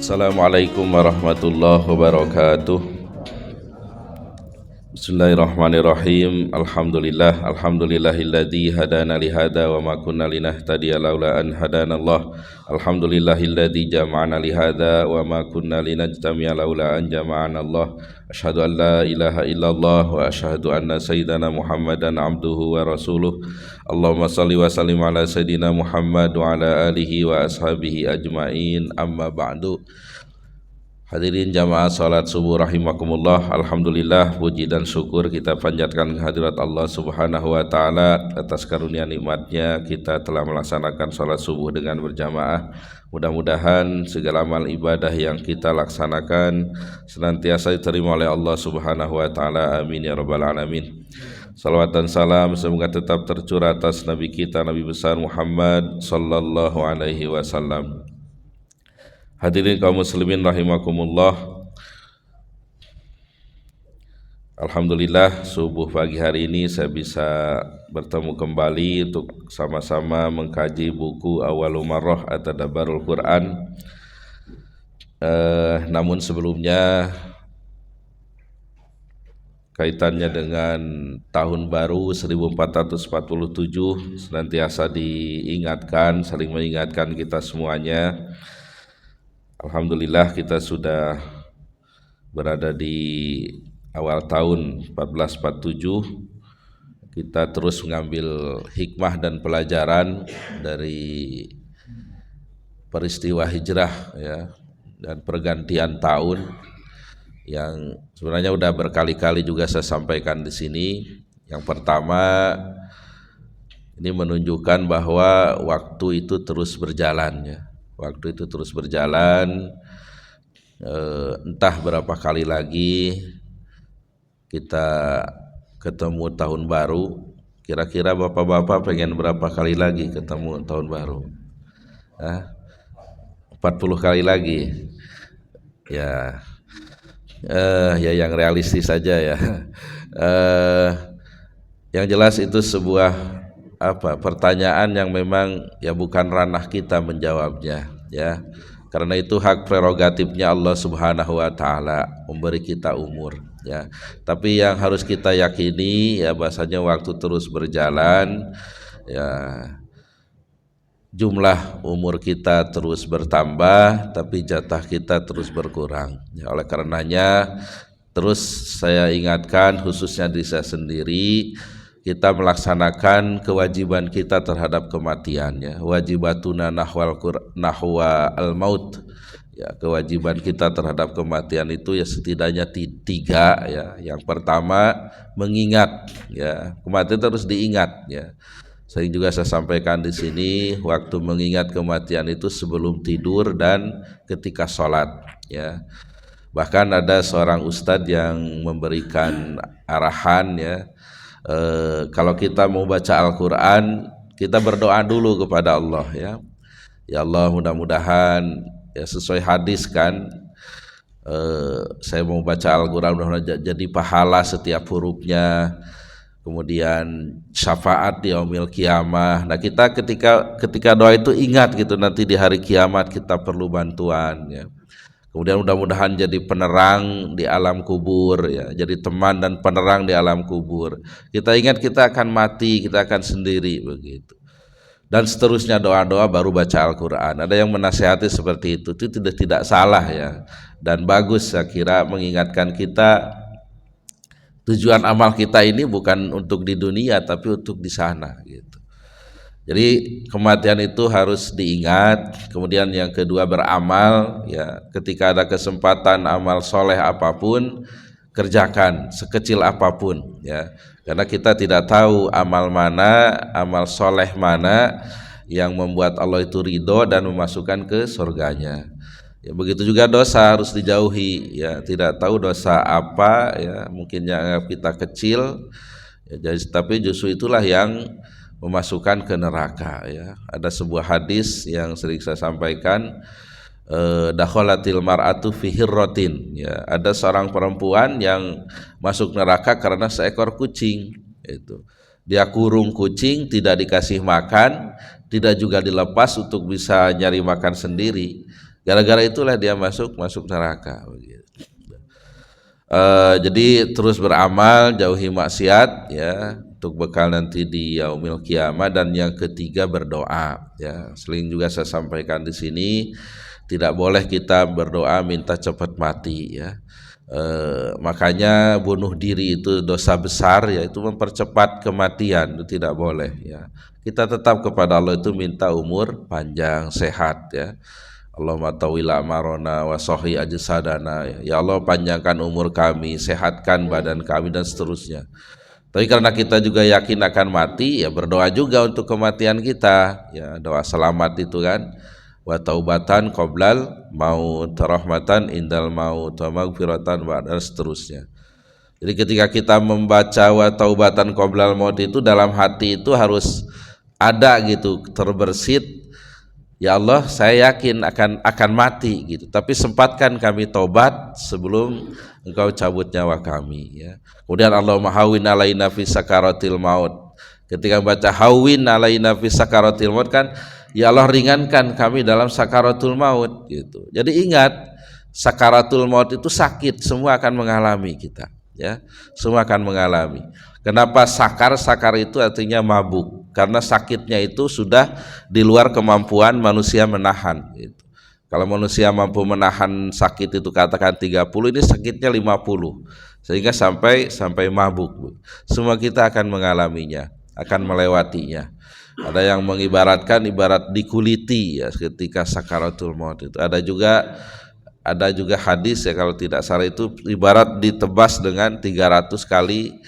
Assalamualaikum warahmatullahi wabarakatuh. Bismillahirrahmanirrahim. Alhamdulillahilladzi hadana li hada wa ma kunna linahtadiya laula an hadanallah. Alhamdulillahilladzi jama'ana li hada wa ma kunna linajtami'a laula an jama'ana Allah. Asyhadu an la ilaha illallah wa asyhadu anna sayyidana Muhammadan abduhu wa rasuluh. Allahumma salli wa sallim ala sayyidina Muhammad wa ala alihi wa ashabihi ajma'in. Amma ba'du. Hadirin jamaah salat subuh rahimakumullah. Alhamdulillah, puji dan syukur kita panjatkan kehadirat Allah subhanahu wa ta'ala atas karunia nikmatnya kita telah melaksanakan salat subuh dengan berjamaah. Mudah-mudahan segala amal ibadah yang kita laksanakan senantiasa diterima oleh Allah subhanahu wa ta'ala. Amin ya rabbal alamin. Salawat dan salam semoga tetap tercurah atas Nabi kita, Nabi besar Muhammad sallallahu alaihi wasallam. Hadirin kaum muslimin rahimakumullah. Alhamdulillah, subuh pagi hari ini saya bisa bertemu kembali untuk sama-sama mengkaji buku Awwalul Marrah At-Tadabburul Quran. Namun sebelumnya kaitannya dengan tahun baru 1447 senantiasa diingatkan, saling mengingatkan kita semuanya. Alhamdulillah kita sudah berada di awal tahun 1447. Kita terus mengambil hikmah dan pelajaran dari peristiwa hijrah ya, dan pergantian tahun yang sebenarnya udah berkali-kali juga saya sampaikan di sini. Yang pertama, ini menunjukkan bahwa waktu itu terus berjalan ya. Waktu itu terus berjalan, entah berapa kali lagi kita ketemu tahun baru. Kira-kira bapak-bapak pengen berapa kali lagi ketemu tahun baru? 40 kali lagi. Ya, ya yang realistis saja ya. Yang jelas itu sebuah pertanyaan yang memang ya bukan ranah kita menjawabnya ya, karena itu hak prerogatifnya Allah subhanahu wa ta'ala memberi kita umur ya. Tapi yang harus kita yakini ya bahasanya waktu terus berjalan ya, jumlah umur kita terus bertambah tapi jatah kita terus berkurang ya. Oleh karenanya terus saya ingatkan khususnya diri saya sendiri, kita melaksanakan kewajiban kita terhadap kematian ya. Wajibatuna nahwa al-maut ya, kewajiban kita terhadap kematian itu ya setidaknya tiga ya. Yang pertama mengingat ya, kematian terus diingat ya. Saya juga sampaikan di sini, waktu mengingat kematian itu sebelum tidur dan ketika sholat ya. Bahkan ada seorang ustadz yang memberikan arahan ya, kalau kita mau baca Al-Quran, kita berdoa dulu kepada Allah ya. Ya Allah, mudah-mudahan ya sesuai hadis kan, saya mau baca Al-Quran mudah-mudahan jadi pahala setiap hurufnya, kemudian syafaat di yaumil kiamah. Nah kita ketika doa itu ingat gitu, nanti di hari kiamat kita perlu bantuan ya. Kemudian mudah-mudahan jadi penerang di alam kubur ya, jadi teman dan penerang di alam kubur. Kita ingat kita akan mati, kita akan sendiri begitu. Dan seterusnya doa-doa baru baca Al-Quran. Ada yang menasihati seperti itu tidak salah ya. Dan bagus saya kira mengingatkan kita tujuan amal kita ini bukan untuk di dunia tapi untuk di sana gitu. Jadi kematian itu harus diingat. Kemudian yang kedua beramal ya, ketika ada kesempatan amal soleh apapun kerjakan sekecil apapun ya, karena kita tidak tahu amal mana, amal soleh mana yang membuat Allah itu ridho dan memasukkan ke surganya ya. Begitu juga dosa harus dijauhi ya, tidak tahu dosa apa ya, mungkin yang kita kecil ya, tapi justru itulah yang memasukkan ke neraka ya. Ada sebuah hadis yang sering saya sampaikan, dakhalatil mar'atu fi hirratin ya, ada seorang perempuan yang masuk neraka karena seekor kucing itu. Dia kurung kucing, tidak dikasih makan, tidak juga dilepas untuk bisa nyari makan sendiri. Gara-gara itulah dia masuk neraka begitu. Jadi terus beramal, jauhi maksiat ya, untuk bekal nanti di yaumil kiamah. Dan yang ketiga berdoa ya. Sering juga saya sampaikan di sini, tidak boleh kita berdoa minta cepat mati ya. Makanya bunuh diri itu dosa besar, yaitu mempercepat kematian, itu tidak boleh ya. Kita tetap kepada Allah itu minta umur panjang, sehat ya. Allahumma tawila amarona wa sahih ajsadana, ya Allah panjangkan umur kami, sehatkan badan kami, dan seterusnya. Tapi karena kita juga yakin akan mati, ya berdoa juga untuk kematian kita ya, doa selamat itu kan, wa taubatan qoblal maut, rahmatan indal maut, wa maghfiratan dan seterusnya. Jadi ketika kita membaca wa taubatan qoblal maut itu, dalam hati itu harus ada gitu terbersit, ya Allah saya yakin akan mati gitu, tapi sempatkan kami taubat sebelum Engkau cabut nyawa kami ya. Kemudian Allahumma hawwin alaina fi sakaratil maut. Ketika baca hawwin alaina fi sakaratil maut kan, ya Allah ringankan kami dalam sakaratul maut gitu. Jadi ingat, sakaratul maut itu sakit, semua akan mengalami kita ya. Semua akan mengalami. Kenapa sakar? Sakar itu artinya mabuk, karena sakitnya itu sudah di luar kemampuan manusia menahan gitu. Kalau manusia mampu menahan sakit itu katakan 30, ini sakitnya 50, sehingga sampai mabuk. Semua kita akan mengalaminya, akan melewatinya. Ada yang mengibaratkan ibarat dikuliti ya ketika sakaratul maut itu. Ada juga hadis ya, kalau tidak salah itu ibarat ditebas dengan 300 kali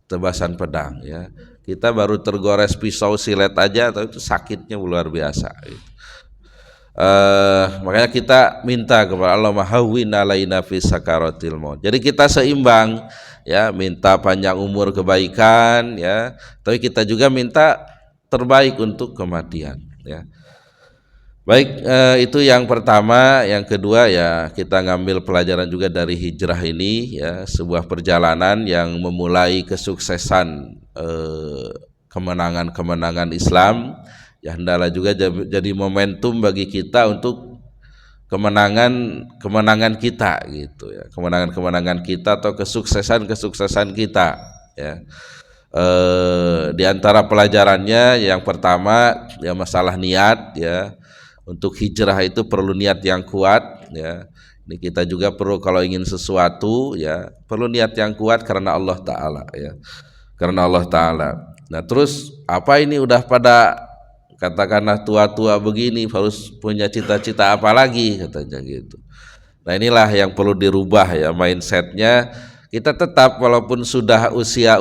tebasan pedang ya. Kita baru tergores pisau silet aja, atau itu sakitnya luar biasa gitu. Makanya kita minta kepada Allah, mahawwin alaina fi sakaratil maut. Jadi kita seimbang ya, minta panjang umur kebaikan ya, tapi kita juga minta terbaik untuk kematian ya. Baik, itu yang pertama. Yang kedua ya, kita ngambil pelajaran juga dari hijrah ini ya, sebuah perjalanan yang memulai kesuksesan, kemenangan Islam ya, hendaklah juga jadi momentum bagi kita untuk kemenangan kita gitu ya, kemenangan kita atau kesuksesan kita ya. Di antara pelajarannya yang pertama ya, masalah niat ya. Untuk hijrah itu perlu niat yang kuat ya. Ini kita juga perlu, kalau ingin sesuatu ya, perlu niat yang kuat karena Allah Ta'ala ya, karena Allah Ta'ala. Nah terus apa ini udah pada katakanlah tua-tua begini, harus punya cita-cita apa lagi katanya gitu. Nah inilah yang perlu dirubah ya, mindsetnya. Kita tetap walaupun sudah usia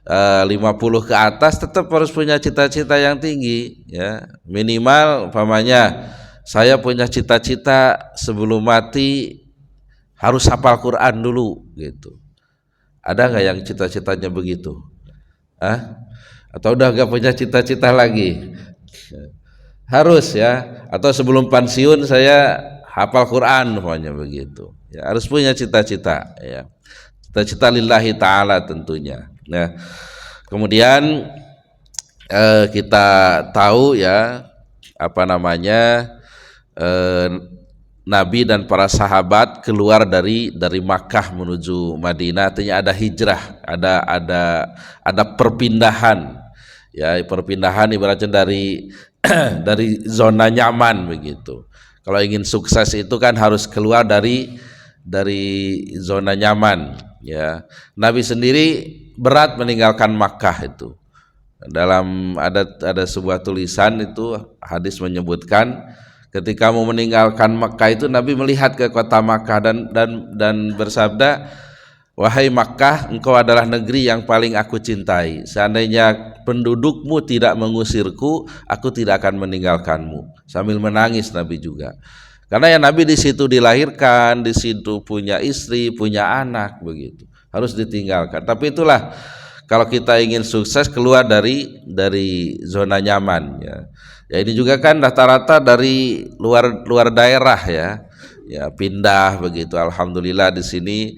50 ke atas, tetap harus punya cita-cita yang tinggi ya. Minimal umpamanya saya punya cita-cita sebelum mati harus hafal Quran dulu gitu. Ada nggak yang cita-citanya begitu? Atau udah nggak punya cita-cita lagi? Harus ya. Atau sebelum pensiun saya hafal Quran umpamanya begitu ya. Harus punya cita-cita ya, cita-cita lillahi ta'ala tentunya. Nah, kemudian kita tahu ya, Nabi dan para sahabat keluar dari Makkah menuju Madinah, artinya ada hijrah, ada perpindahan ya, perpindahan ibaratnya dari dari zona nyaman begitu. Kalau ingin sukses itu kan harus keluar dari zona nyaman ya. Nabi sendiri berat meninggalkan Makkah itu. Dalam ada sebuah tulisan itu, hadis menyebutkan ketika mau meninggalkan Makkah itu Nabi melihat ke kota Makkah dan bersabda, wahai Makkah, engkau adalah negeri yang paling aku cintai. Seandainya pendudukmu tidak mengusirku, aku tidak akan meninggalkanmu. Sambil menangis Nabi juga. Karena ya Nabi di situ dilahirkan, di situ punya istri, punya anak begitu. Harus ditinggalkan. Tapi itulah, kalau kita ingin sukses keluar dari zona nyaman ya. Ya ini juga kan rata-rata dari luar daerah ya. Ya pindah begitu. Alhamdulillah di sini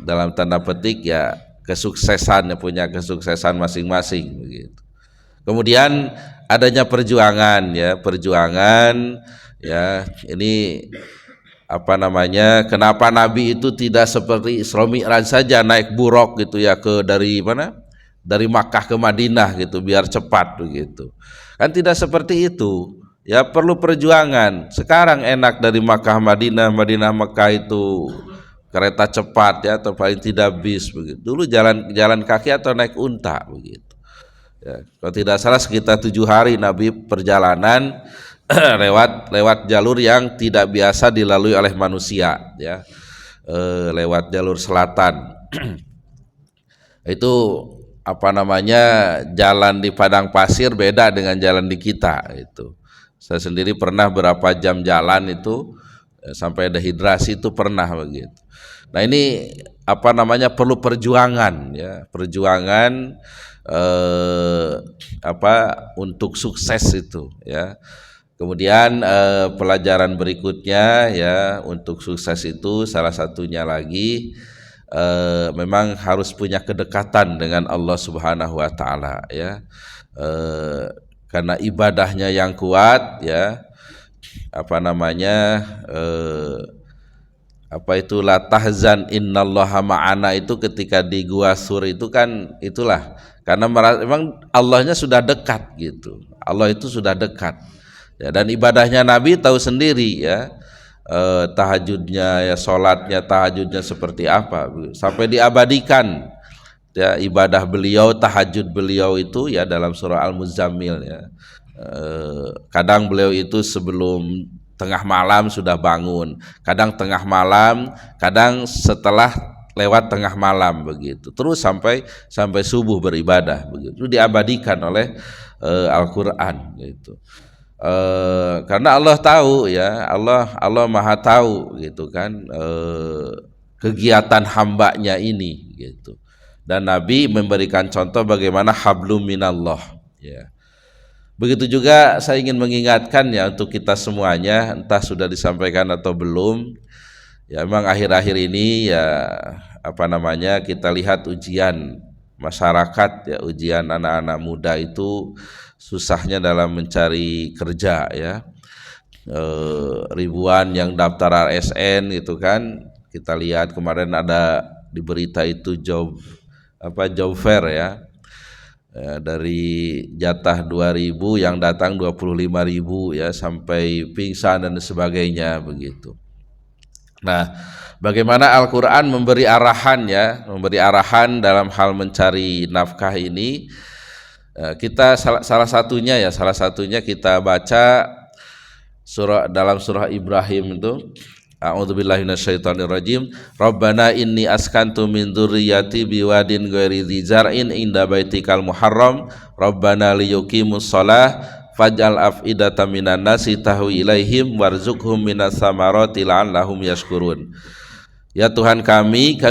dalam tanda petik ya kesuksesan, punya kesuksesan masing-masing begitu. Kemudian adanya perjuangan ya, perjuangan Ya, ini apa namanya? Kenapa Nabi itu tidak seperti Isra Mi'raj saja naik buruk gitu ya ke dari mana? Dari Makkah ke Madinah gitu biar cepat begitu. Kan tidak seperti itu. Ya perlu perjuangan. Sekarang enak dari Makkah Madinah, Madinah Makkah itu kereta cepat ya atau paling tidak bis begitu. Dulu jalan kaki atau naik unta begitu. Ya, kalau tidak salah sekitar 7 hari Nabi perjalanan lewat jalur yang tidak biasa dilalui oleh manusia ya, lewat jalur selatan. Itu apa namanya, jalan di padang pasir beda dengan jalan di kita itu. Saya sendiri pernah berapa jam jalan itu sampai dehidrasi itu pernah begitu. Nah ini apa namanya, perlu perjuangan ya, perjuangan untuk sukses itu ya. Kemudian pelajaran berikutnya ya untuk sukses itu salah satunya lagi memang harus punya kedekatan dengan Allah Subhanahu wa taala ya. Karena ibadahnya yang kuat ya, apa namanya, la tahzan innallaha ma'ana, itu ketika di Gua Sur itu kan itulah karena memang Allahnya sudah dekat gitu. Allah itu sudah dekat. Ya, dan ibadahnya Nabi tahu sendiri ya, tahajudnya ya, sholatnya tahajudnya seperti apa sampai diabadikan ya, ibadah beliau tahajud beliau itu ya dalam surah Al-Muzammil ya. Kadang beliau itu sebelum tengah malam sudah bangun, kadang tengah malam, kadang setelah lewat tengah malam begitu, terus sampai subuh beribadah begitu, diabadikan oleh Al-Qur'an gitu. Karena Allah tahu ya, Allah Maha tahu gitu kan, kegiatan hambanya ini gitu. Dan Nabi memberikan contoh bagaimana hablum minallah ya. Begitu juga saya ingin mengingatkan ya untuk kita semuanya, entah sudah disampaikan atau belum ya, memang akhir-akhir ini ya apa namanya, kita lihat ujian masyarakat ya, ujian anak-anak muda itu susahnya dalam mencari kerja ya. Ribuan yang daftar ASN gitu kan, kita lihat kemarin ada di berita itu job fair ya, dari jatah 2.000 yang datang 25.000 ya, sampai pingsan dan sebagainya begitu. Nah, bagaimana Al-Quran memberi arahan ya, memberi arahan dalam hal mencari nafkah ini. Kita salah satunya kita baca dalam surah Ibrahim itu, a'udzubillahi minasyaitonirrajim, Rabbana inni askantu min dzurriyyati biwadin ghairi dzi zar'in inda baitikal muharram Rabbana liyuqimus shalah faj'al af'idatan minan nasi tahwi ilaihim warzuqhum minas samarati la'allahum yashkurun. Ya Tuhan kami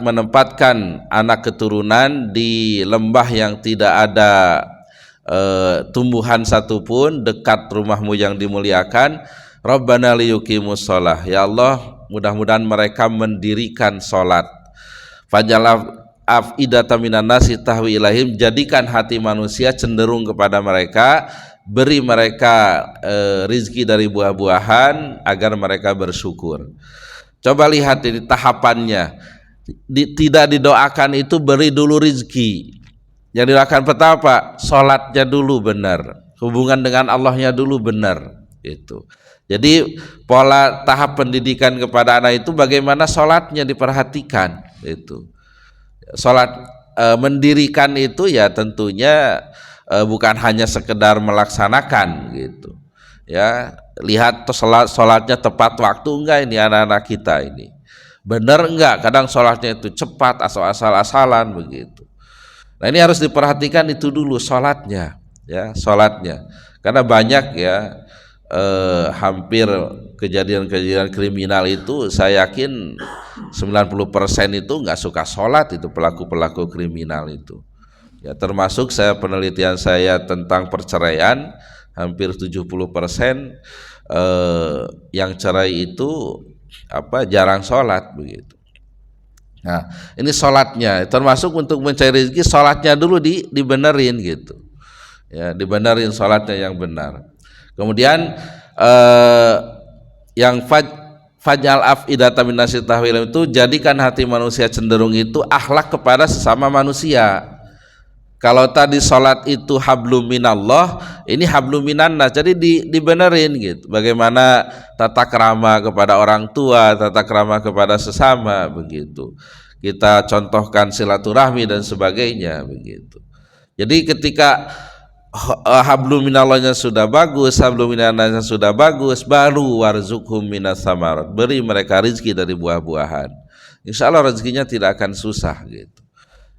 menempatkan anak keturunan di lembah yang tidak ada tumbuhan satupun dekat rumahmu yang dimuliakan. Rabbana liyuqimus shalah, ya Allah mudah-mudahan mereka mendirikan salat. Faj'al af'idatan minan nasi tahwi ilaihim, jadikan hati manusia cenderung kepada mereka, beri mereka rizki dari buah-buahan agar mereka bersyukur. Coba lihat ini tahapannya, tidak didoakan itu beri dulu rizki. Yang didoakan pertama apa? Sholatnya dulu benar, hubungan dengan Allahnya dulu benar itu. Jadi pola tahap pendidikan kepada anak itu bagaimana sholatnya diperhatikan itu. Sholat mendirikan itu ya tentunya bukan hanya sekedar melaksanakan gitu ya, lihat sholatnya tepat waktu enggak ini anak-anak kita ini, benar enggak, kadang sholatnya itu cepat asal-asalan begitu. Nah ini harus diperhatikan itu dulu sholatnya ya, sholatnya, karena banyak ya hampir kejadian-kejadian kriminal itu saya yakin 90% itu enggak suka sholat, itu pelaku-pelaku kriminal itu ya, termasuk penelitian saya tentang perceraian, hampir 70% yang cerai itu jarang sholat begitu. Nah ini sholatnya, termasuk untuk mencari rezeki, sholatnya dulu dibenerin gitu ya, dibenerin sholatnya yang benar. Kemudian eh, yang faj'al af'idatan minnasi tahwil itu jadikan hati manusia cenderung itu akhlak kepada sesama manusia. Kalau tadi sholat itu hablum minallah, ini hablum minannas, jadi dibenerin gitu. Bagaimana tata krama kepada orang tua, tata krama kepada sesama, begitu. Kita contohkan silaturahmi dan sebagainya, begitu. Jadi ketika hablum minallahnya sudah bagus, hablum minannasnya sudah bagus, baru warzuqhum minas samarat, beri mereka rezeki dari buah-buahan. Insya Allah rezekinya tidak akan susah gitu.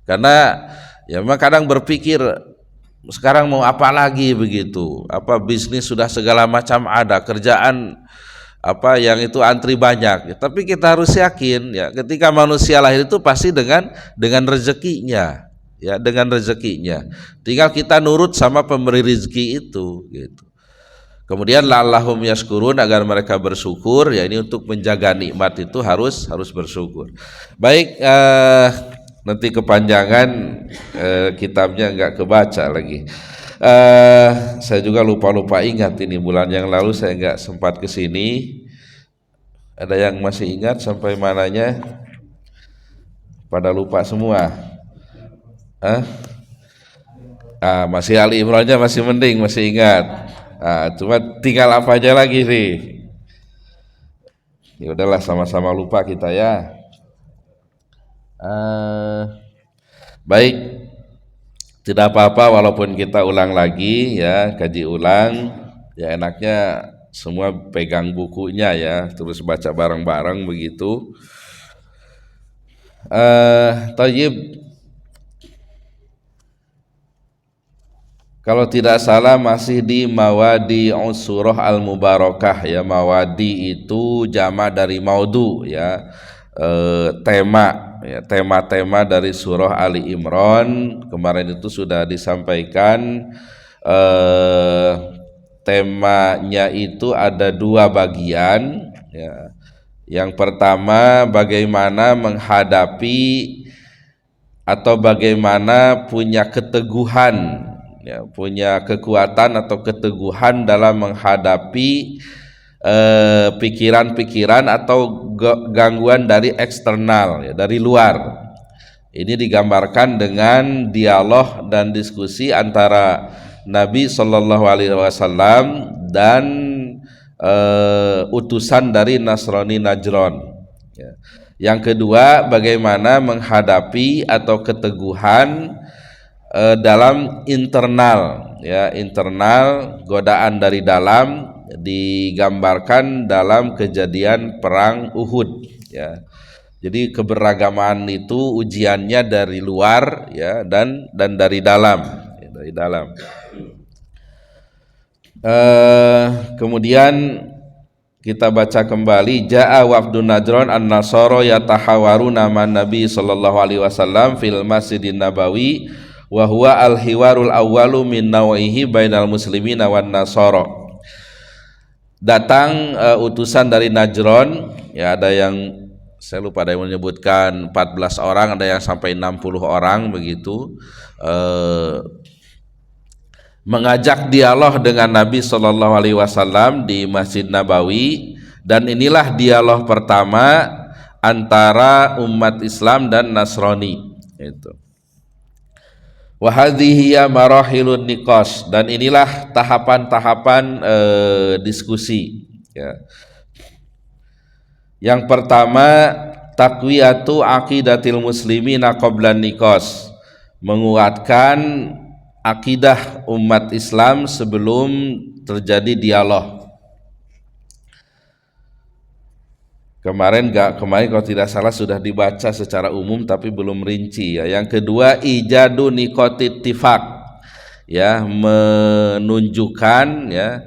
Karena ya memang kadang berpikir sekarang mau apa lagi begitu, apa bisnis sudah segala macam ada, kerjaan apa yang itu antri banyak. Tapi kita harus yakin ya, ketika manusia lahir itu pasti dengan rezekinya, ya dengan rezekinya. Tinggal kita nurut sama pemberi rezeki itu gitu. Kemudian la'allahum yashkurun, agar mereka bersyukur, ya ini untuk menjaga nikmat itu harus bersyukur. Baik, nanti kepanjangan kitabnya nggak kebaca lagi. Saya juga lupa ingat, ini bulan yang lalu saya nggak sempat kesini. Ada yang masih ingat sampai mananya? Pada lupa semua. Masih Ali Imrannya masih mending, masih ingat. Cuma tinggal apa aja lagi nih. Ya udahlah, sama-sama lupa kita ya. Baik, tidak apa-apa walaupun kita ulang lagi ya, kaji ulang ya, enaknya semua pegang bukunya ya, terus baca bareng-bareng begitu. Thayyib, kalau tidak salah masih di Mawadi Surah Al-Mubarakah ya. Mawadi itu jama dari maudu ya, tema ya, tema-tema dari surah Ali Imran. Kemarin itu sudah disampaikan, temanya itu ada 2 bagian ya. Yang pertama bagaimana menghadapi atau bagaimana punya keteguhan ya, punya kekuatan atau keteguhan dalam menghadapi pikiran-pikiran atau gangguan dari eksternal ya, dari luar. Ini digambarkan dengan dialog dan diskusi antara Nabi Shallallahu Alaihi Wasallam dan utusan dari Nasrani Najran ya. Yang kedua bagaimana menghadapi atau keteguhan dalam internal ya, internal godaan dari dalam, digambarkan dalam kejadian perang Uhud ya. Jadi keberagaman itu ujiannya dari luar ya, dan dari dalam ya, dari dalam. Kemudian kita baca kembali, jaa wafdun Najran an-Nasara yatahawaruna man Nabi sallallahu alaihi wasallam fil Masjidin Nabawi wa huwa al-hiwarul awwalu min nawihi bainal muslimina wan nasara. Datang utusan dari Najran ya, ada yang saya lupa, ada yang menyebutkan 14 orang, ada yang sampai 60 orang begitu, mengajak dialog dengan Nabi Shallallahu Alaihi Wasallam di Masjid Nabawi. Dan inilah dialog pertama antara umat Islam dan Nasrani itu. Wa hadhihi marahilun niqash, dan inilah tahapan-tahapan diskusi ya. Yang pertama taqwiyatu aqidatil muslimina qabla niqash, menguatkan akidah umat Islam sebelum terjadi dialog. Kemarin kalau tidak salah sudah dibaca secara umum tapi belum rinci ya. Yang kedua ijadu niqatit tifaq ya, menunjukkan ya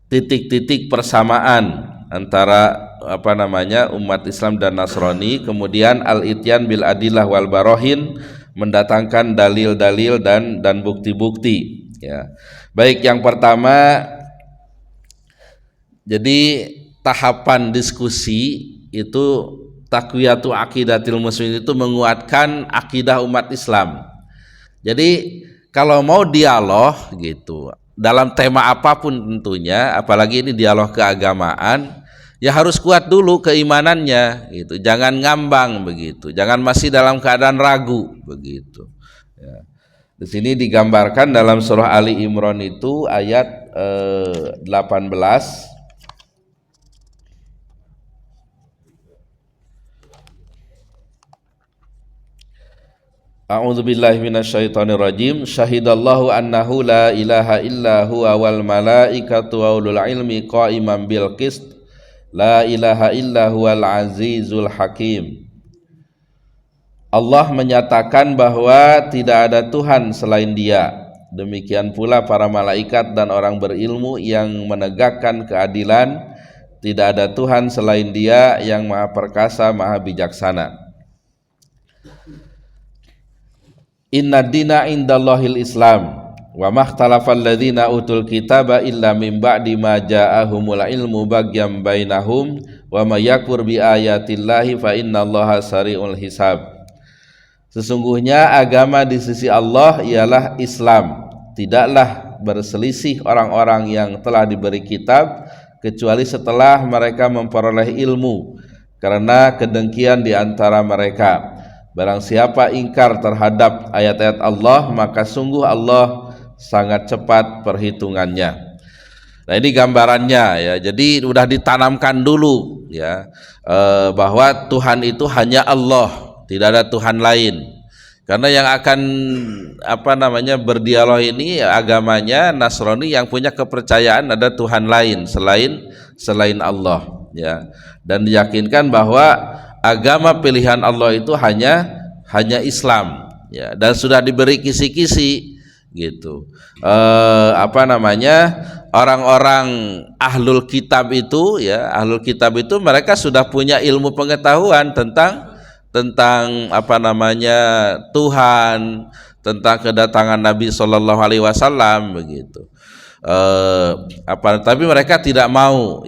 titik-titik persamaan antara umat Islam dan Nasrani. Kemudian al-ityan bil adillah wal barohin, mendatangkan dalil-dalil dan bukti-bukti ya. Baik, yang pertama jadi tahapan diskusi itu taqwiyatu aqidatil muslimin, itu menguatkan akidah umat Islam. Jadi kalau mau dialog gitu, dalam tema apapun tentunya, apalagi ini dialog keagamaan, ya harus kuat dulu keimanannya gitu. Jangan ngambang begitu, jangan masih dalam keadaan ragu begitu ya. Di sini digambarkan dalam surah Ali Imran itu ayat 18. A'udzu billahi minasyaitonir rajim. Syahidallahu annahu la ilaha illa huwa wal malaikatu wa ulul ilmi qa'iman bil qist. La ilaha illa huwal azizul hakim. Allah menyatakan bahwa tidak ada Tuhan selain Dia. Demikian pula para malaikat dan orang berilmu yang menegakkan keadilan. Tidak ada Tuhan selain Dia yang Maha Perkasa, Maha Bijaksana. Inna dina indallahil Islam wa makhtalafal ladzina utul kitaba illa min ba'di ma ja'ahumul ilmu bagyam bainahum wa may yakfur bi ayatillahi fa innallaha sari'ul hisab. Sesungguhnya agama di sisi Allah ialah Islam. Tidaklah berselisih orang-orang yang telah diberi kitab kecuali setelah mereka memperoleh ilmu karena kedengkian di antara mereka. Barang siapa ingkar terhadap ayat-ayat Allah, maka sungguh Allah sangat cepat perhitungannya. Nah ini gambarannya ya. Jadi sudah ditanamkan dulu ya bahwa Tuhan itu hanya Allah, tidak ada Tuhan lain. Karena yang akan berdialog ini agamanya Nasrani yang punya kepercayaan ada Tuhan lain selain Allah ya. Dan diyakinkan bahwa agama pilihan Allah itu hanya Islam ya, dan sudah diberi kisi-kisi gitu. Orang-orang ahlul kitab itu ya, ahlul kitab itu mereka sudah punya ilmu pengetahuan tentang Tuhan, tentang kedatangan Nabi Shallallahu Alaihi Wasallam begitu. Tapi mereka tidak mau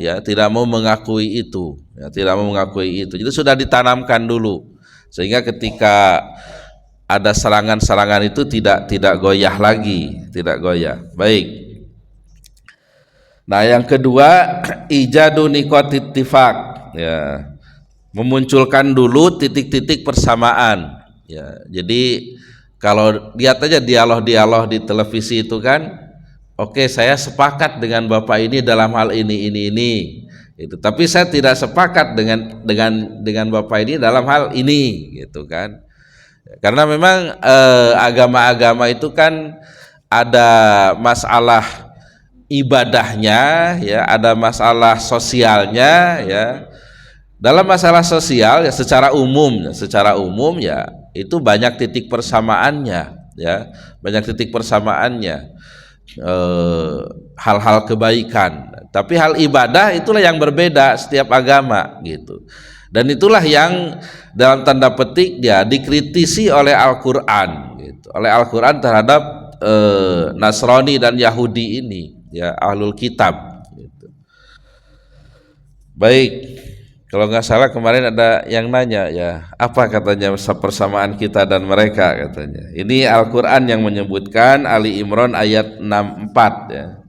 mengakui itu ya, jadi sudah ditanamkan dulu sehingga ketika ada serangan-serangan itu tidak goyah lagi, tidak goyah. Baik. Nah yang kedua ijadu niqatit ittifaq ya, memunculkan dulu titik-titik persamaan ya. Jadi kalau lihat aja dialog di televisi itu kan, oke, saya sepakat dengan Bapak ini dalam hal ini itu. Tapi saya tidak sepakat dengan Bapak ini dalam hal ini gitu kan. Karena memang agama-agama itu kan ada masalah ibadahnya ya, ada masalah sosialnya ya. Dalam masalah sosial ya secara umum ya itu banyak titik persamaannya ya, hal-hal kebaikan. Tapi hal ibadah itulah yang berbeda setiap agama gitu. Dan itulah yang dalam tanda petik dia dikritisi oleh Al-Qur'an gitu. Oleh Al-Qur'an terhadap Nasrani dan Yahudi ini ya, ahlul kitab gitu. Baik. Kalau nggak salah kemarin ada yang nanya ya, apa katanya persamaan kita dan mereka katanya. Ini Al-Qur'an yang menyebutkan, Ali Imran ayat 64 ya.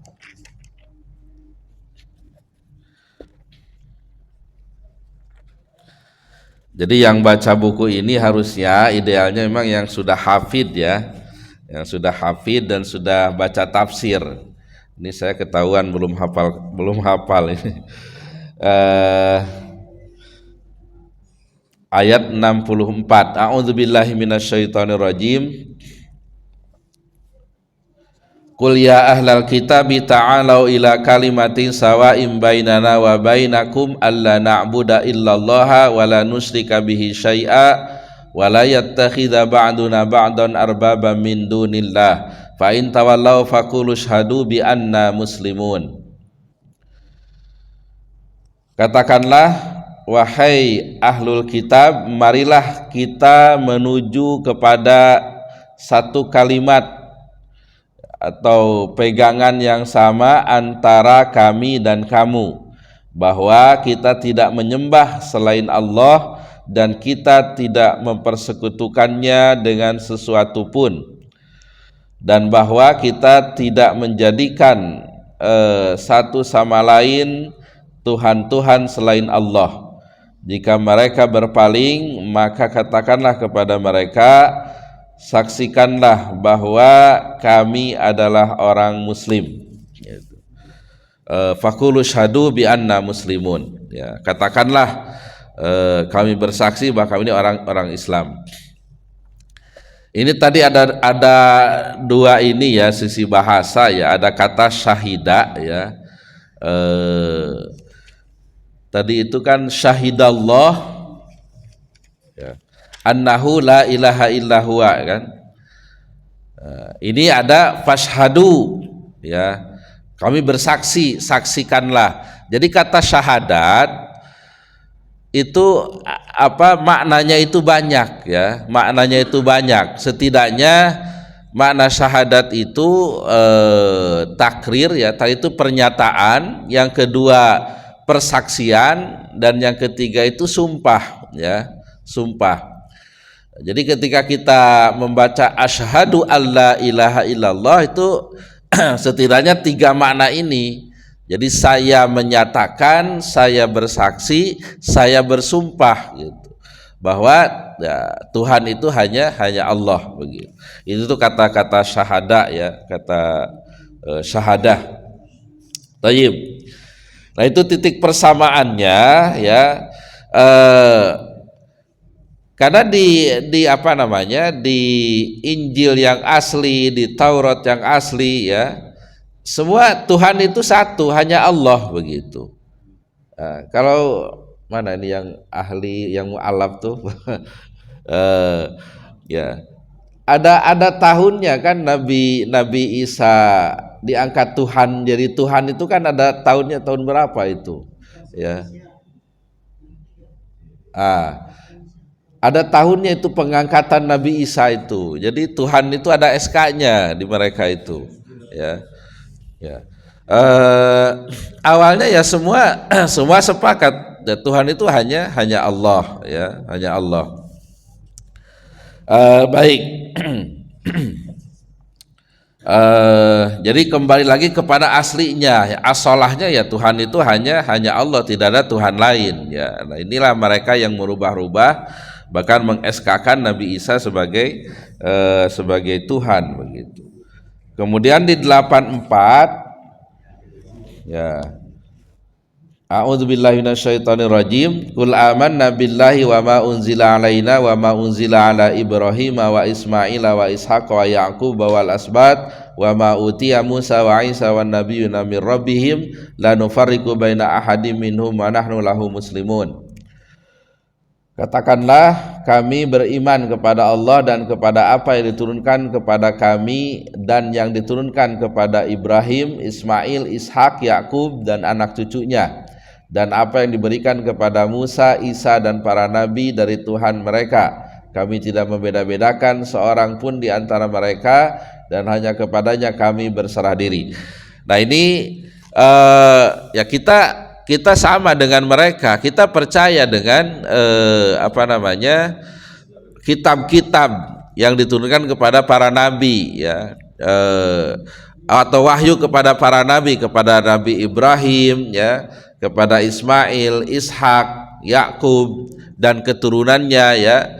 Jadi yang baca buku ini harusnya idealnya memang yang sudah hafid ya, yang sudah hafid dan sudah baca tafsir. Ini saya ketahuan belum hafal ini. Ayat 64. A'udzubillahi minasyaitonirrajim. Qul ya ahlal kitabi ta'alau ila kalimatin sawa'im bainana wa bainakum alla na'budu illallaha wa la nusyrika bihi syai'a wa la yattakhidha ba'duna ba'dan arbaba min dunillah fa in tawallaw faqulu syhadu bi anna muslimun. Katakanlah, wahai ahlul kitab, marilah kita menuju kepada satu kalimat atau pegangan yang sama antara kami dan kamu, bahwa kita tidak menyembah selain Allah dan kita tidak mempersekutukannya dengan sesuatu pun. dan bahwa kita tidak menjadikan satu sama lain Tuhan-Tuhan selain Allah. Jika mereka berpaling, maka katakanlah kepada mereka, saksikanlah bahwa kami adalah orang muslim. Faqulu syhadu bi anna muslimun. Ya, katakanlah kami bersaksi bahwa kami ini orang Islam. Ini tadi ada dua ini ya, sisi bahasa ya, ada kata syahida ya. Tadi itu kan syahidallah ya, annahu la ilaha illa huwa kan. Ini ada fashhadu ya, kami bersaksi, saksikanlah. Jadi kata syahadat itu maknanya itu banyak ya, maknanya itu banyak. Setidaknya makna syahadat itu takrir ya, tadi itu pernyataan, yang kedua persaksian, dan yang ketiga itu sumpah ya, sumpah. Jadi ketika kita membaca asyhadu alla ilaha illallah itu setidaknya tiga makna ini. Jadi saya menyatakan, saya bersaksi, saya bersumpah gitu, bahwa ya, Tuhan itu hanya Allah begitu. Itu tuh kata-kata syahadah ya, kata syahadah. Tayyib. Nah itu titik persamaannya ya, karena di apa namanya, di Injil yang asli, di Taurat yang asli ya, semua Tuhan itu satu, hanya Allah begitu. Nah, kalau mana ini yang ahli, yang mu'alaf tuh ya ada tahunnya kan, Nabi Isa diangkat Tuhan jadi Tuhan itu kan ada tahunnya, tahun berapa itu ya, ada tahunnya itu pengangkatan Nabi Isa itu. Jadi Tuhan itu ada SK-nya di mereka itu ya. Awalnya ya semua sepakat ya, Tuhan itu hanya Allah ya, hanya Allah. Baik. Jadi kembali lagi kepada aslinya ya, asalahnya ya Tuhan itu hanya Allah, tidak ada Tuhan lain ya. Nah inilah mereka yang merubah-rubah, bahkan meng-SK-kan Nabi Isa sebagai Tuhan begitu. Kemudian di 84 ya, a'udzubillahi minasyaitonirrajim. Qul amanna billahi wa ma unzila alaina wa ma unzila ala Ibrahim wa Ismaila wa Ishaq wa Yaqub wal asbat wa ma utiya Musa wa Isa wan nabiyyuna min rabbihim la nufarriqu baina ahadin minhum wa nahnu lahu muslimun. Katakanlah, kami beriman kepada Allah dan kepada apa yang diturunkan kepada kami dan yang diturunkan kepada Ibrahim, Ismail, Ishak, Yakub dan anak cucunya, dan apa yang diberikan kepada Musa, Isa dan para nabi dari Tuhan mereka. Kami tidak membeda-bedakan seorang pun di antara mereka, dan hanya kepadanya kami berserah diri. Nah ini ya kita sama dengan mereka, kita percaya dengan kitab-kitab yang diturunkan kepada para nabi ya, atau wahyu kepada para nabi, kepada Nabi Ibrahim ya, kepada Ismail, Ishak, Yakub dan keturunannya ya.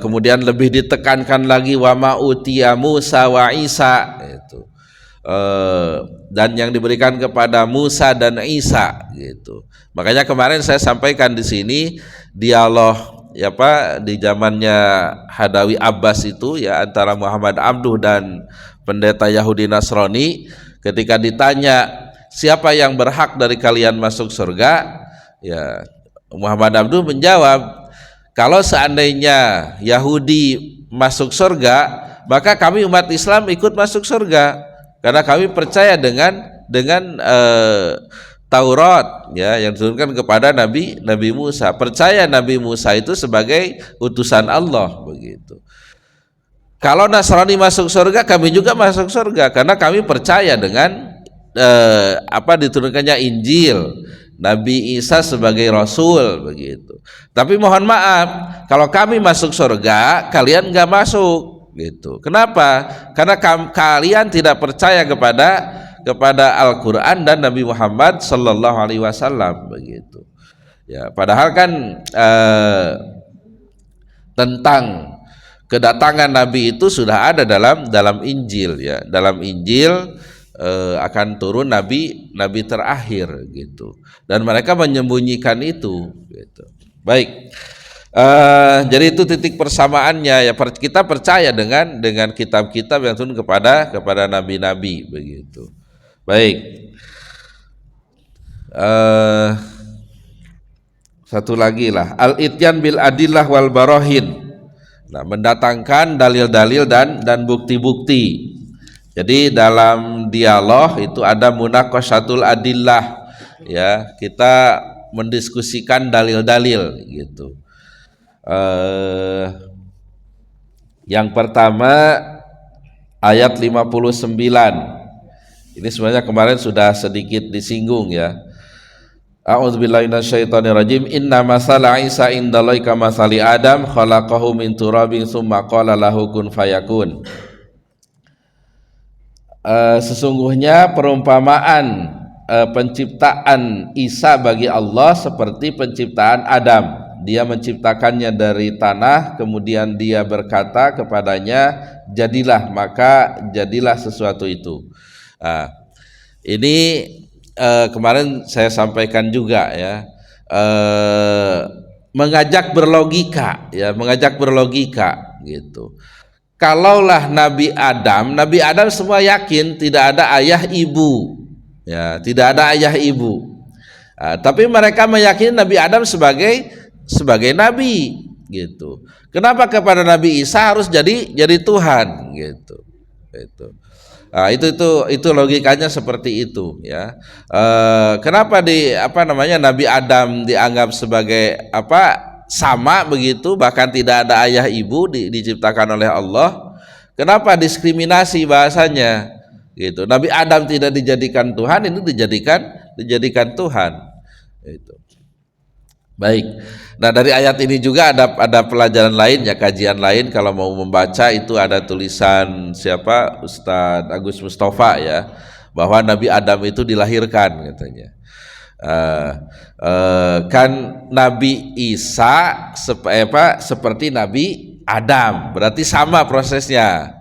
Kemudian lebih ditekankan lagi wa ma utiya Musa wa Isa itu. Dan yang diberikan kepada Musa dan Isa gitu. Makanya kemarin saya sampaikan di sini dialog ya Pak, di zamannya Hadawi Abbas itu ya, antara Muhammad Abduh dan pendeta Yahudi Nasrani, ketika ditanya siapa yang berhak dari kalian masuk surga, ya Muhammad Abduh menjawab, kalau seandainya Yahudi masuk surga, maka kami umat Islam ikut masuk surga. Karena kami percaya dengan Taurat ya, yang diturunkan kepada Nabi Musa. Percaya Nabi Musa itu sebagai utusan Allah begitu. Kalau Nasrani masuk surga, kami juga masuk surga karena kami percaya dengan diturunkannya Injil, Nabi Isa sebagai Rasul begitu. Tapi mohon maaf, kalau kami masuk surga, kalian nggak masuk gitu. Kenapa? Karena kalian tidak percaya kepada Al-Qur'an dan Nabi Muhammad sallallahu alaihi wasallam begitu. Ya, padahal kan tentang kedatangan Nabi itu sudah ada dalam Injil ya. Dalam Injil akan turun nabi terakhir gitu. Dan mereka menyembunyikan itu gitu. Baik. Jadi itu titik persamaannya ya, kita percaya dengan kitab-kitab yang turun kepada nabi-nabi begitu. Baik. Satu lagi lah, al-ityan bil adillah wal barahin. Nah, mendatangkan dalil-dalil dan bukti-bukti. Jadi dalam dialog itu ada munaqashatul adillah ya, kita mendiskusikan dalil-dalil gitu. Yang pertama ayat 59. Ini sebenarnya kemarin sudah sedikit disinggung ya. A'udzubillahi minasyaitonirrajim. Inna masala Isa indallahi kamasali Adam khalaqahu min turabin tsumma qala lahu kun fayakun. Sesungguhnya perumpamaan penciptaan Isa bagi Allah seperti penciptaan Adam. Dia menciptakannya dari tanah, kemudian dia berkata kepadanya, jadilah, maka jadilah sesuatu itu. Ini kemarin saya sampaikan juga ya, mengajak berlogika ya, mengajak berlogika gitu. Kalaulah Nabi Adam semua yakin tidak ada ayah ibu ya, tidak ada ayah ibu. Tapi mereka meyakini Nabi Adam sebagai nabi gitu. Kenapa kepada Nabi Isa harus jadi Tuhan gitu. Itu logikanya seperti itu ya. Kenapa Nabi Adam dianggap sebagai sama begitu, bahkan tidak ada ayah ibu diciptakan oleh Allah. Kenapa diskriminasi bahasanya gitu. Nabi Adam tidak dijadikan Tuhan, ini dijadikan Tuhan itu. Baik. Nah, dari ayat ini juga ada pelajaran lain ya, kajian lain. Kalau mau membaca itu ada tulisan siapa, Ustadz Agus Mustafa ya, bahwa Nabi Adam itu dilahirkan katanya. Kan Nabi Isa seperti Nabi Adam, berarti sama prosesnya.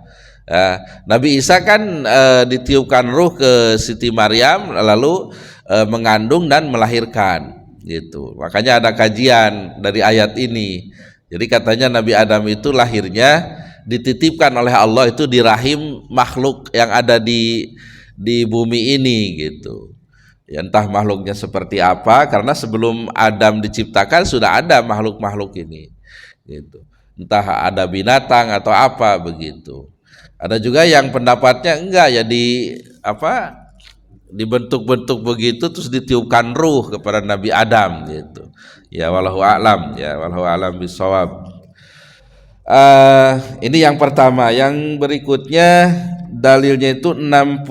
Nabi Isa kan ditiupkan ruh ke Siti Maryam, lalu mengandung dan melahirkan gitu. Makanya ada kajian dari ayat ini. Jadi katanya Nabi Adam itu lahirnya dititipkan oleh Allah itu di rahim makhluk yang ada di bumi ini gitu. Ya, entah makhluknya seperti apa, karena sebelum Adam diciptakan sudah ada makhluk-makhluk ini gitu. Entah ada binatang atau apa begitu. Ada juga yang pendapatnya enggak ya, dibentuk-bentuk begitu terus ditiupkan ruh kepada Nabi Adam gitu. Ya wallahu a'lam ya, wallahu a'lam bishawab. Ini yang pertama. Yang berikutnya dalilnya itu 65.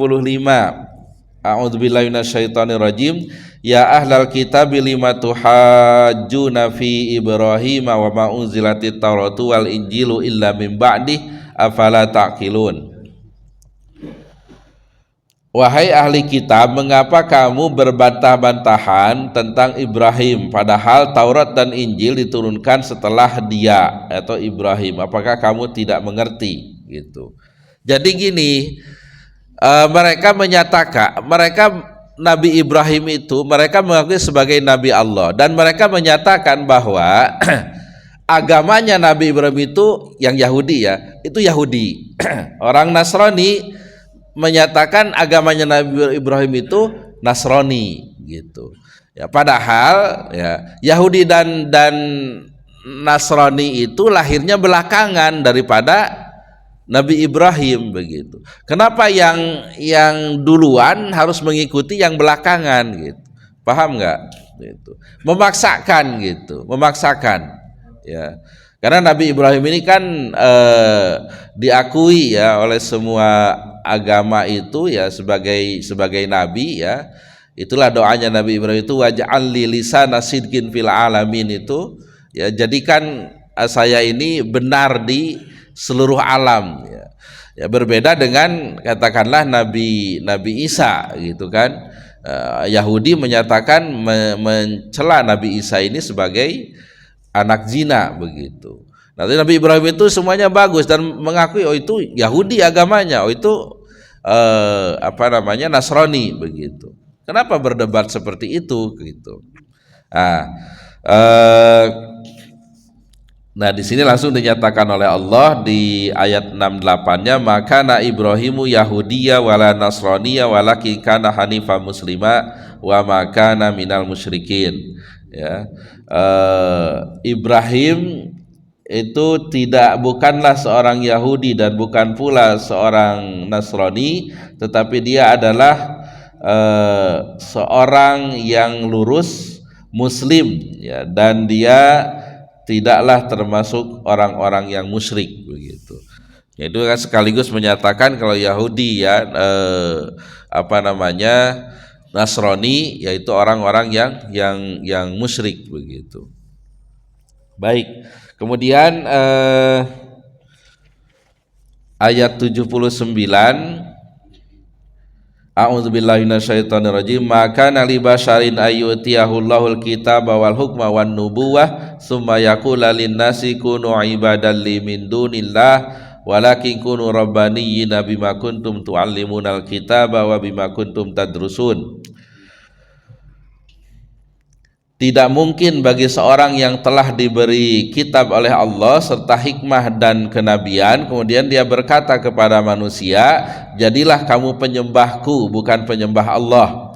A'udzubillahi minasyaitonirrajim. Ya ahlal kitab lima tuhajjuna fi Ibrahim wa ma unzilatit Tauratu wal Injilu illa min ba'di afala ta'qilun. Wahai ahli kitab, mengapa kamu berbantah-bantahan tentang Ibrahim, padahal Taurat dan Injil diturunkan setelah dia atau Ibrahim? Apakah kamu tidak mengerti? Gitu. Jadi gini, mereka menyatakan, Nabi Ibrahim itu mereka mengakui sebagai Nabi Allah, dan mereka menyatakan bahwa agamanya Nabi Ibrahim itu yang Yahudi ya, itu Yahudi. Orang Nasrani menyatakan agamanya Nabi Ibrahim itu Nasrani gitu. Ya, padahal ya Yahudi dan Nasrani itu lahirnya belakangan daripada Nabi Ibrahim begitu. Kenapa yang duluan harus mengikuti yang belakangan gitu? Paham nggak? Gitu. Memaksakan gitu, memaksakan. Ya. Karena Nabi Ibrahim ini kan diakui ya oleh semua agama itu ya sebagai nabi ya. Itulah doanya Nabi Ibrahim itu, waj'al li lisana sidqin fil alamin itu ya, jadikan saya ini benar di seluruh alam ya. Ya berbeda dengan katakanlah Nabi Isa gitu kan. Yahudi menyatakan mencela Nabi Isa ini sebagai anak zina begitu. Nanti Nabi Ibrahim itu semuanya bagus dan mengakui oh itu Yahudi agamanya, oh itu Nasrani begitu. Kenapa berdebat seperti itu gitu? Nah, di sini langsung dinyatakan oleh Allah di ayat 68-nya, maka na Ibrahimu Yahudiyya wala Nasraniyya walakin kana hanifa muslima wa makana minal musyrikin. Ya. Ibrahim itu bukanlah seorang Yahudi dan bukan pula seorang Nasrani, tetapi dia adalah seorang yang lurus muslim ya, dan dia tidaklah termasuk orang-orang yang musyrik begitu. Itu kan sekaligus menyatakan kalau Yahudi ya Nasrani yaitu orang-orang yang musyrik begitu. Baik. Kemudian ayat 79, A'udzubillahi minasyaitonirrajim. Maka nali basyarin ayyutiyahul kitaba wal hukma wan nubuwah tsumma yaqula lin-nasi kunu ibadan li min dunillah walakin kunu rabbaniyina bima kuntum tu'allimunal kitaba wa bima kuntum tadrusun. Tidak mungkin bagi seorang yang telah diberi kitab oleh Allah serta hikmah dan kenabian, kemudian dia berkata kepada manusia, jadilah kamu penyembahku bukan penyembah Allah.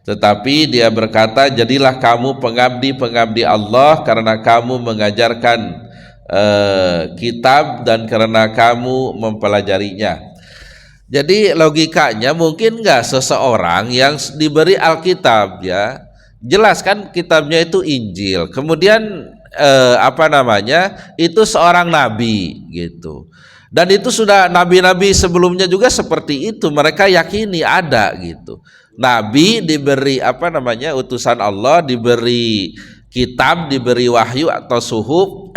Tetapi dia berkata, jadilah kamu pengabdi-pengabdi Allah karena kamu mengajarkan kitab dan karena kamu mempelajarinya. Jadi logikanya mungkin enggak seseorang yang diberi Alkitab ya, jelas kan kitabnya itu Injil, kemudian itu seorang nabi gitu, dan itu sudah nabi-nabi sebelumnya juga seperti itu, mereka yakini ada gitu, nabi diberi utusan Allah, diberi kitab, diberi wahyu atau suhuf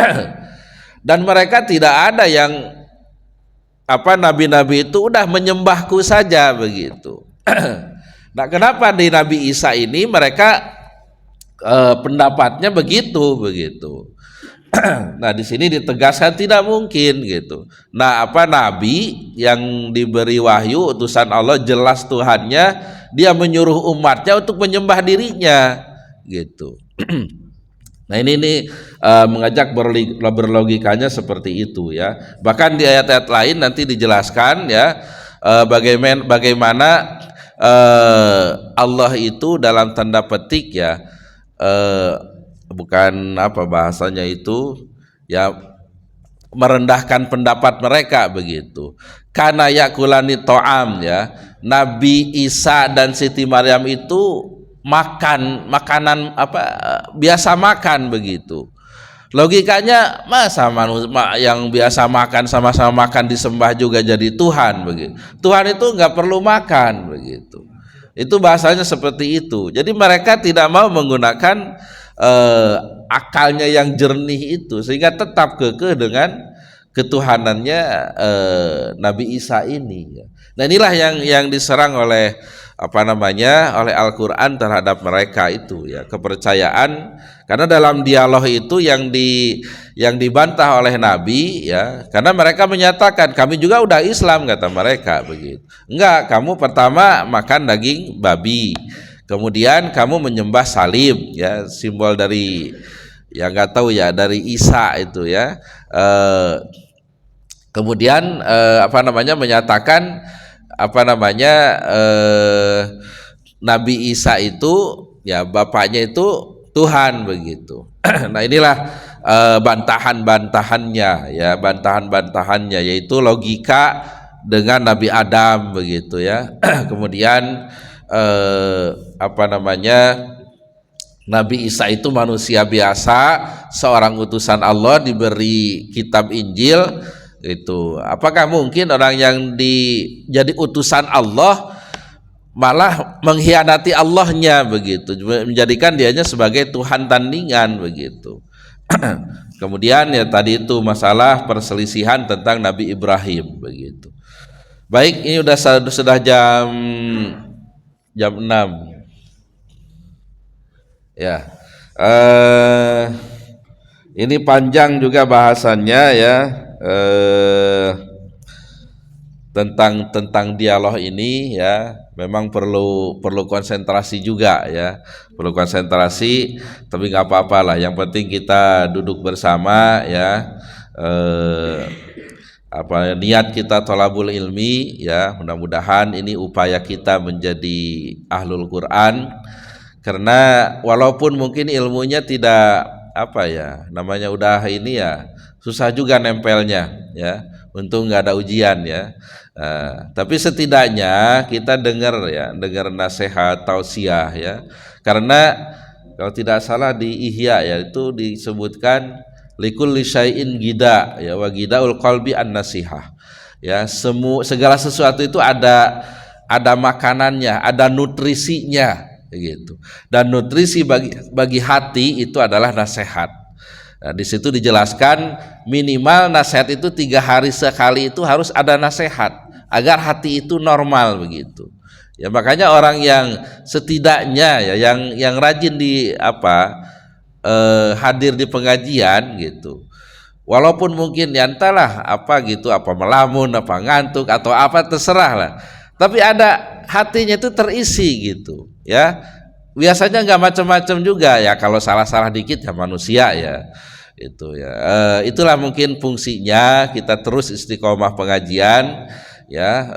dan mereka tidak ada yang nabi-nabi itu udah menyembahku saja begitu. Nah, kenapa di Nabi Isa ini mereka pendapatnya begitu. Nah, di sini ditegaskan tidak mungkin gitu. Nah, nabi yang diberi wahyu utusan Allah jelas Tuhannya, dia menyuruh umatnya untuk menyembah dirinya gitu. Nah, ini mengajak berlogikanya seperti itu ya. Bahkan di ayat-ayat lain nanti dijelaskan ya bagaimana Allah itu dalam tanda petik ya bukan bahasanya itu ya, merendahkan pendapat mereka begitu. Karena yakulani to'am ya, Nabi Isa dan Siti Maryam itu makanan biasa makan begitu. Logikanya masa manusia yang biasa makan sama-sama makan disembah juga jadi Tuhan begitu. Tuhan itu nggak perlu makan begitu. Itu bahasanya seperti itu. Jadi mereka tidak mau menggunakan akalnya yang jernih itu, sehingga tetap kekeh dengan ketuhanannya Nabi Isa ini. Nah, inilah yang diserang oleh oleh Al-Qur'an terhadap mereka itu ya, kepercayaan. Karena dalam dialog itu yang dibantah oleh Nabi ya, karena mereka menyatakan kami juga udah Islam, kata mereka begitu. Enggak, kamu pertama makan daging babi, kemudian kamu menyembah salib ya, simbol dari ya nggak tahu ya, dari Isa itu ya. Kemudian menyatakan Nabi Isa itu ya bapaknya itu Tuhan begitu. Nah, inilah bantahan-bantahannya ya, bantahan-bantahannya yaitu logika dengan Nabi Adam begitu ya. Kemudian Nabi Isa itu manusia biasa, seorang utusan Allah, diberi kitab Injil itu. Apakah mungkin orang yang jadi utusan Allah malah mengkhianati Allahnya begitu, menjadikan dianya sebagai Tuhan tandingan begitu? Kemudian ya tadi itu masalah perselisihan tentang Nabi Ibrahim begitu. Baik, ini sudah jam 6 ya. Ini panjang juga bahasannya ya. Tentang dialog ini ya, memang perlu konsentrasi juga ya, perlu konsentrasi, tapi nggak apa-apa lah, yang penting kita duduk bersama ya, niat kita thalabul ilmi ya, mudah-mudahan ini upaya kita menjadi ahlul Quran, karena walaupun mungkin ilmunya tidak namanya udah ini ya, susah juga nempelnya ya, untung nggak ada ujian ya. Tapi setidaknya kita dengar nasihat tausiah ya, karena kalau tidak salah di Ihya ya itu disebutkan likulli syai'in gida ya, wa gidaul qalbi an nasihah ya, segala sesuatu itu ada makanannya, ada nutrisinya gitu, dan nutrisi bagi hati itu adalah nasihat. Nah, di situ dijelaskan minimal nasihat itu 3 hari sekali itu harus ada nasihat agar hati itu normal begitu. Ya makanya orang yang setidaknya ya yang rajin hadir di pengajian gitu. Walaupun mungkin ya entahlah apa melamun, apa ngantuk atau apa terserah lah. Tapi ada hatinya itu terisi gitu ya. Biasanya nggak macam-macam juga ya, kalau salah-salah dikit ya manusia ya. Itu ya, itulah mungkin fungsinya kita terus istiqomah pengajian ya,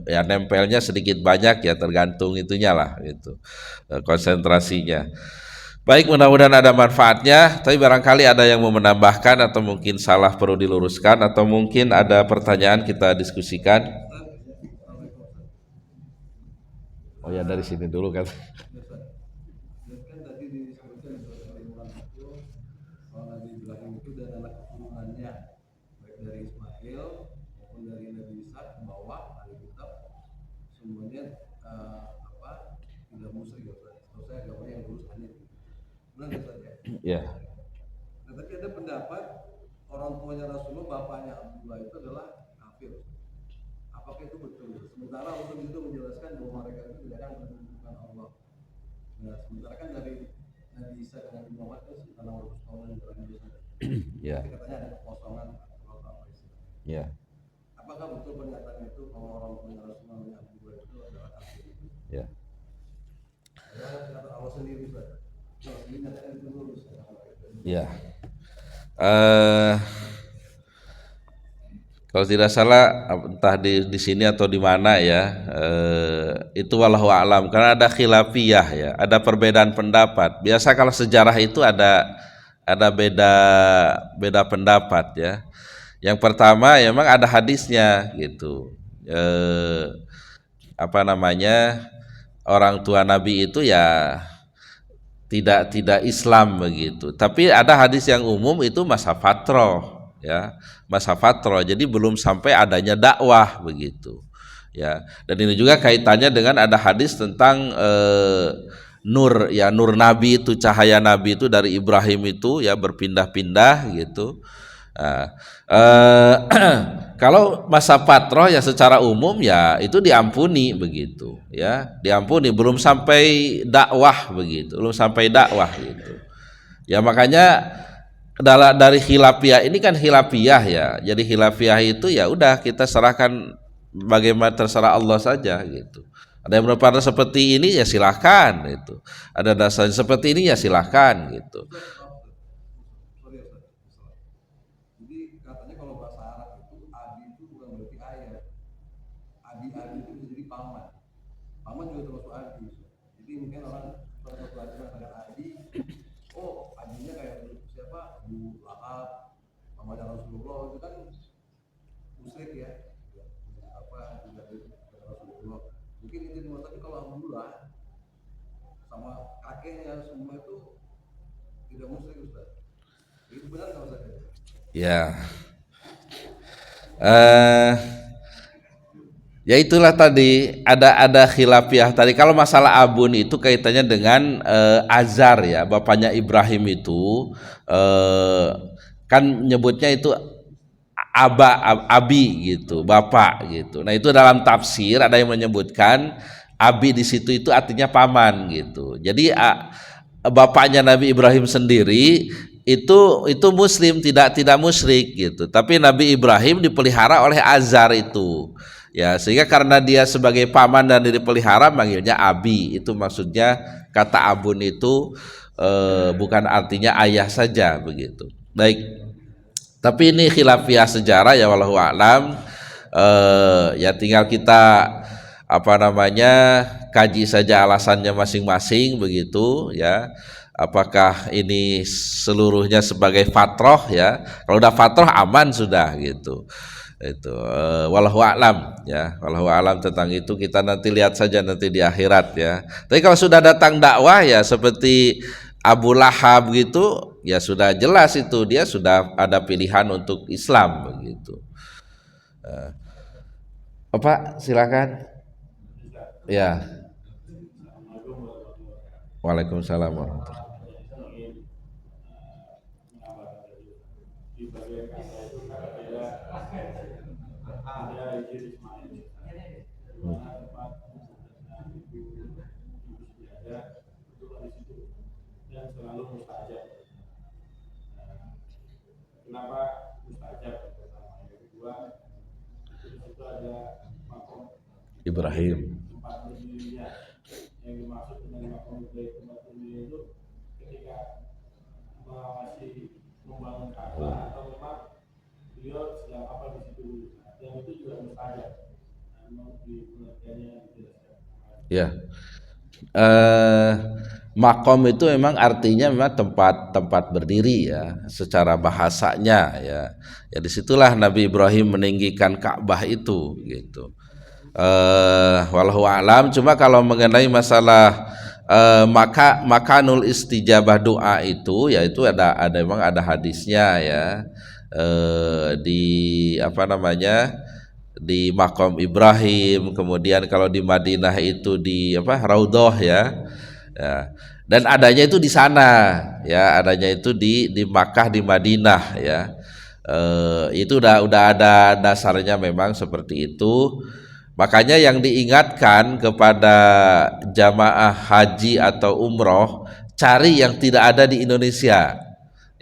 ya nempelnya sedikit banyak ya tergantung itunya lah gitu, konsentrasinya. Baik, mudah-mudahan ada manfaatnya, tapi barangkali ada yang mau menambahkan atau mungkin salah perlu diluruskan atau mungkin ada pertanyaan kita diskusikan. Oh ya, dari sini dulu kan. Ya. Nah, tapi ada pendapat orang tuanya Rasulullah, bapaknya Abdullah itu adalah kafir. Apakah itu betul? Sementara Rasul itu menjelaskan bahwa mereka itu tidak akan menemukan Allah. Nah, sementara kan dari Nabi Isa dan Nabi Muhammad itu sekitar 600 tahun yang berlalu. Ya. Katanya ada kekosongan atau apa itu. Ya. Apakah betul pernyataan itu kalau orang tuanya Rasulullah Abdullah itu adalah kafir? Ya. Kata Allah sendiri saja. Ya, kalau tidak salah entah di sini atau di mana ya, itu wallahu a'lam, karena ada khilafiyah ya, ada perbedaan pendapat. Biasa kalau sejarah itu ada beda pendapat ya. Yang pertama ya, memang ada hadisnya gitu, orang tua Nabi itu ya tidak Islam begitu. Tapi ada hadis yang umum itu masa fatroh ya, masa fatroh. Jadi belum sampai adanya dakwah begitu. Ya. Dan ini juga kaitannya dengan ada hadis tentang nur ya, nur Nabi itu, cahaya Nabi itu dari Ibrahim itu ya berpindah-pindah gitu. Nah, kalau masa patroh ya secara umum ya itu diampuni begitu ya, diampuni, belum sampai dakwah begitu, belum sampai dakwah gitu ya. Makanya dari khilafiyah ini kan khilafiyah ya, jadi khilafiyah itu ya udah kita serahkan bagaimana terserah Allah saja gitu. Ada yang berpendapat seperti ini ya silahkan itu, ada dasar seperti ini ya silahkan gitu. Paman juga termasuk adi. Jadi mungkin orang termasuk adi dengan adi. Oh, adinya kayak siapa? Abu Lahab, pamannya Rasulullah itu kan musyrik ya. Juga Rasulullah. Mungkin itu semua, tapi kalau Abdullah sama kakeknya semua itu tidak musyrik, Ustaz. Itu benar nggak, Ustaz? Ya. Ya itulah tadi ada khilafiyah tadi. Kalau masalah abun itu kaitannya dengan Azar ya, bapaknya Ibrahim itu kan nyebutnya itu abi gitu, bapak gitu. Nah itu dalam tafsir ada yang menyebutkan abi di situ itu artinya paman gitu. Jadi bapaknya Nabi Ibrahim sendiri itu muslim, tidak musyrik gitu. Tapi Nabi Ibrahim dipelihara oleh Azar itu. Ya, sehingga karena dia sebagai paman dan dipelihara manggilnya abi. Itu maksudnya kata abun itu bukan artinya ayah saja begitu. Baik. Tapi ini khilafiyah sejarah ya wallahu a'lam. Ya tinggal kita apa namanya kaji saja alasannya masing-masing begitu ya. Apakah ini seluruhnya sebagai fatroh ya? Kalau udah fatroh aman sudah gitu. Itu wallahu a'lam ya. Wallahu a'lam tentang itu kita nanti lihat saja nanti di akhirat ya. Tapi kalau sudah datang dakwah ya seperti Abu Lahab gitu ya sudah jelas itu dia sudah ada pilihan untuk Islam begitu. Pak silakan. Ya. Waalaikumsalam warahmatullahi. Ibrahim. Ya, makom itu memang artinya memang tempat berdiri ya, secara bahasanya ya. Ya disitulah Nabi Ibrahim meninggikan Ka'bah itu gitu. Wallahu alam. Cuma kalau mengenai masalah makanul istijabah doa itu, yaitu ada memang ada hadisnya ya, di apa namanya di makom Ibrahim, kemudian kalau di Madinah itu di apa Raudhah ya, ya. Dan adanya itu di sana ya, adanya itu di Makkah di Madinah ya. Itu udah ada dasarnya memang seperti itu. Makanya yang diingatkan kepada jamaah haji atau umroh, cari yang tidak ada di Indonesia.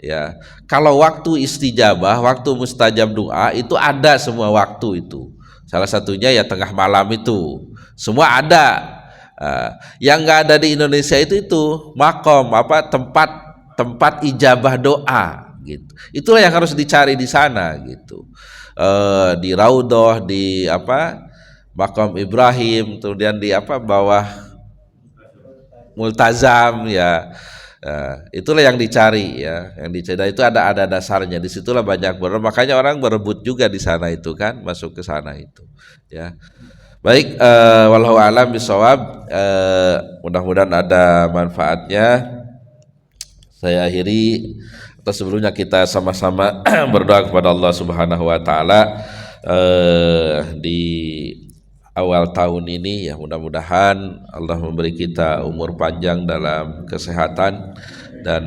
Ya, kalau waktu istijabah, waktu mustajab doa itu ada semua waktu itu. Salah satunya ya tengah malam itu, semua ada. Yang nggak ada di Indonesia itu makom apa tempat ijabah doa gitu. Itulah yang harus dicari di sana gitu. Di Raudhah, di apa makom Ibrahim, kemudian di apa bawah Multazam ya. Itulah yang dicari ya, yang dicari itu ada dasarnya. Disitulah banyak makanya orang berebut juga di sana itu kan, masuk ke sana itu ya. Baik, wallahu a'lam bishawab. Mudah-mudahan ada manfaatnya. Saya akhiri atau sebelumnya kita sama-sama berdoa kepada Allah Subhanahu wa taala di awal tahun ini ya, mudah-mudahan Allah memberi kita umur panjang dalam kesehatan dan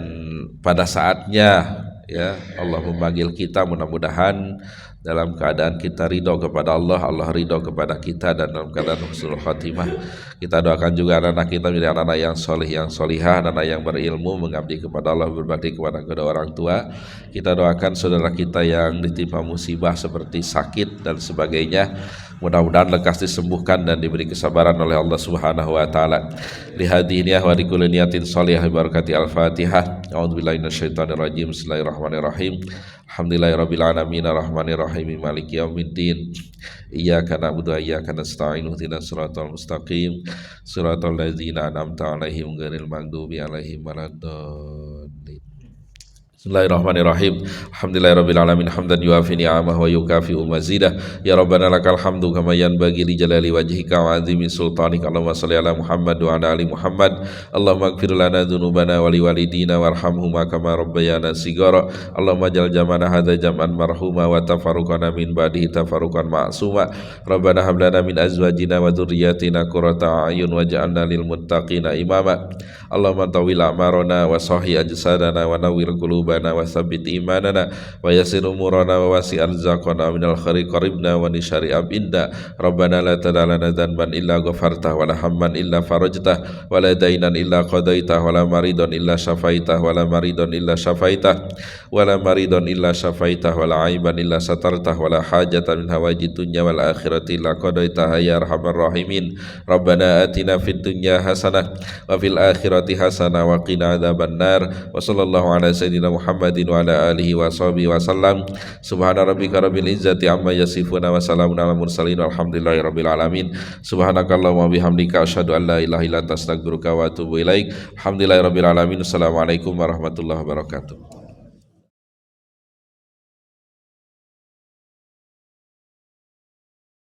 pada saatnya ya Allah memanggil kita, mudah-mudahan dalam keadaan kita ridho kepada Allah, Allah ridho kepada kita, dan dalam keadaan husnul khatimah. Kita doakan juga anak-anak kita menjadi anak-anak yang solih, yang solihah, anak-anak yang berilmu, mengabdi kepada Allah, berbakti kepada kedua orang tua. Kita doakan saudara kita yang ditimpa musibah seperti sakit dan sebagainya, mudah-mudahan lekas disembuhkan dan diberi kesabaran oleh Allah Subhanahu wa taala. Li hadiniyah wa li kulli niyatin shalihah barakati al-Fatihah. A'udzubillahi minasyaitonir rajim. Bismillahirrahmanirrahim. Alhamdulillahirabbil alamin arrahmanir rahim maliki yaumiddin. Iyyaka na'budu wa iyyaka nasta'in ihdinas siratal mustaqim siratal ladzina an'amta 'alaihim ghairil maghdubi 'alaihim waladdallin. Bismillahirrahmanirrahim. Alhamdulillahirabbil alamin hamdan yuafi ni'amahu wa yukafi'u mazidah. Ya Rabbana lakal hamdu kama yanbaghi li jalali wajhika wa 'azimi sultanika. Allahumma shalli ala Muhammad wa ala ali Muhammad. Allahumma ighfir lana dzunubana wa liwalidina warhamhuma kama rabbayana shighara. Allahumma jal jamana hadza jam'an marhuma wa tafarruqana min ba'dihi tafarruqan ma'suma. Rabbana hab lana min azwajina wa dhurriyyatina qurrata a'yun waj'alna lil muttaqina imama. Allahumma tawil a'marana wa sahhi ajsadana wa nawwir qulubana wa tsabbit imanana wa yassir umurana wa wasi' arzaqana minal khairi qaribna wa nishari abinda. Rabbana la tad'alana dhanban illa ghafartah wa la hamman illa farajtah wa la dainan illa qadaitah wa la maridon illa syafaitah wa la maridon illa syafaitah wa la maridon illa syafaitah wa la aiban illa satartah wa la hajatan min hawajid dunya wal akhirati illa qadaitah ya arhamar rahimin. Rabbana atina fid dunya hasanah wa fil akhirati hasanah wa qina adzabannar. Wa sallallahu ala sayyidina Muhammadin wa ala alihi wa sahbihi wa sallam. Subhana rabbika rabbil izzati amma yasifuna wa salamun alal mursalin walhamdulillahi rabbil alamin. Subhanakallahumma wa bihamdika asyhadu an la ilaha illa anta astaghfiruka wa atubu ilaik. Alhamdulillahi rabbil alamin. Assalamualaikum warahmatullahi wabarakatuh.